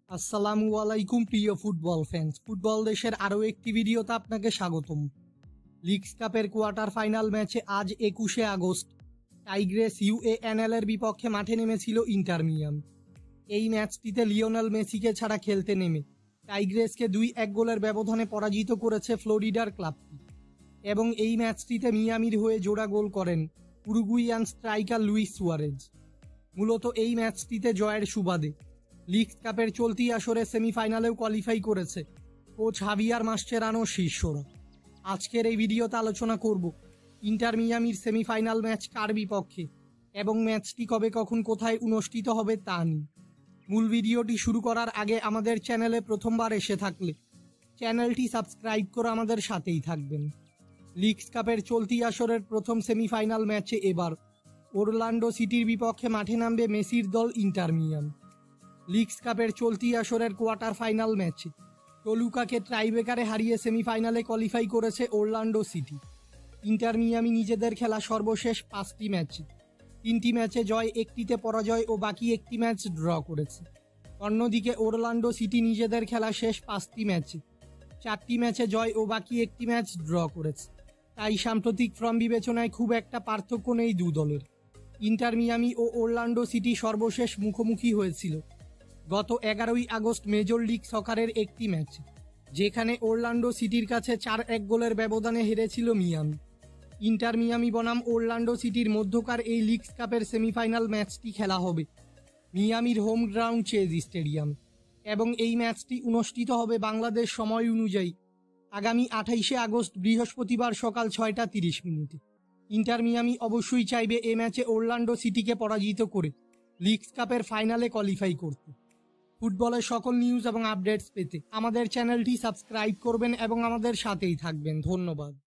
আসসালামু আলাইকুম প্রিয় ফুটবল ফ্যান্স। ফুটবল দেশের আরও একটি ভিডিওতে আপনাকে স্বাগতম। লিগস কাপের কোয়ার্টার ফাইনাল ম্যাচে আজ 21শে আগস্ট টাইগ্রেস UANL এর বিপক্ষে মাঠে নেমেছিল ইন্টার মিয়ামি। এই ম্যাচটিতে লিওনেল মেসিকে ছাড়া খেলতে নেমে টাইগ্রেসকে 2-1 গোলের ব্যবধানে পরাজিত করেছে ফ্লোরিডার ক্লাবটি। এবং এই ম্যাচটিতে মিয়ামির হয়ে জোড়া গোল করেন উরুগুইয়ান স্ট্রাইকার লুইস সুয়ারেজ। মূলত এই ম্যাচটিতে জয়ের সুবাদে লিগস কাপের চলতি আসরে সেমিফাইনালেও কোয়ালিফাই করেছে কোচ হাভিয়ার মাস্চেরানোর শিষ্যরা। আজকের এই ভিডিওতে আলোচনা করব ইন্টার মিয়ামির সেমিফাইনাল ম্যাচ কার বিপক্ষে এবং ম্যাচটি কবে কখন কোথায় অনুষ্ঠিত হবে তা নিয়ে। মূল ভিডিওটি শুরু করার আগে আমাদের চ্যানেলে প্রথমবার এসে থাকলে চ্যানেলটি সাবস্ক্রাইব করে আমাদের সাথেই থাকবেন। লিগস কাপের চলতি আসরের প্রথম সেমিফাইনাল ম্যাচে এবার ওরল্যান্ডো সিটির বিপক্ষে মাঠে নামবে মেসির দল ইন্টার মিয়ামি। লিগস কাপের চলতি আসরের কোয়ার্টার ফাইনাল ম্যাচে টলুকাকে ট্রাইব্রেকারে হারিয়ে সেমিফাইনালে কোয়ালিফাই করেছে ওরল্যান্ডো সিটি। ইন্টার মিয়ামি নিজেদের খেলা সর্বশেষ 5টি ম্যাচে 3টি ম্যাচে জয়, 1টিতে পরাজয় ও বাকি 1টি ম্যাচ ড্র করেছে। অন্যদিকে ওরল্যান্ডো সিটি নিজেদের খেলা শেষ 5টি ম্যাচে 4টি ম্যাচে জয় ও বাকি 1টি ম্যাচ ড্র করেছে। তাই সাম্প্রতিক ফর্ম বিবেচনায় খুব একটা পার্থক্য নেই দু দলের। ইন্টার মিয়ামি ও ওরল্যান্ডো সিটি সর্বশেষ মুখোমুখি হয়েছিল গত 11ই আগস্ট মেজর লিগ সকারের একটি ম্যাচ, যেখানে ওরল্যান্ডো সিটির কাছে 4-1 গোলের ব্যবধানে হেরেছিল মিয়ামি। ইন্টার মিয়ামি বনাম ওরল্যান্ডো সিটির মধ্যকার এই লিগস কাপের সেমিফাইনাল ম্যাচটি খেলা হবে মিয়ামির হোম গ্রাউন্ড চেজ স্টেডিয়াম এবং এই ম্যাচটি অনুষ্ঠিত হবে বাংলাদেশ সময় অনুযায়ী আগামী 28শে আগস্ট বৃহস্পতিবার সকাল 6টা 30 মিনিটে। ইন্টার মিয়ামি অবশ্যই চাইবে এ ম্যাচে ওরল্যান্ডো সিটিকে পরাজিত করে লিগস কাপের ফাইনালে কোয়ালিফাই করতে। ফুটবলের সকল নিউজ এবং আপডেটস পেতে আমাদের চ্যানেলটি সাবস্ক্রাইব করবেন এবং আমাদের সাথেই থাকবেন। ধন্যবাদ।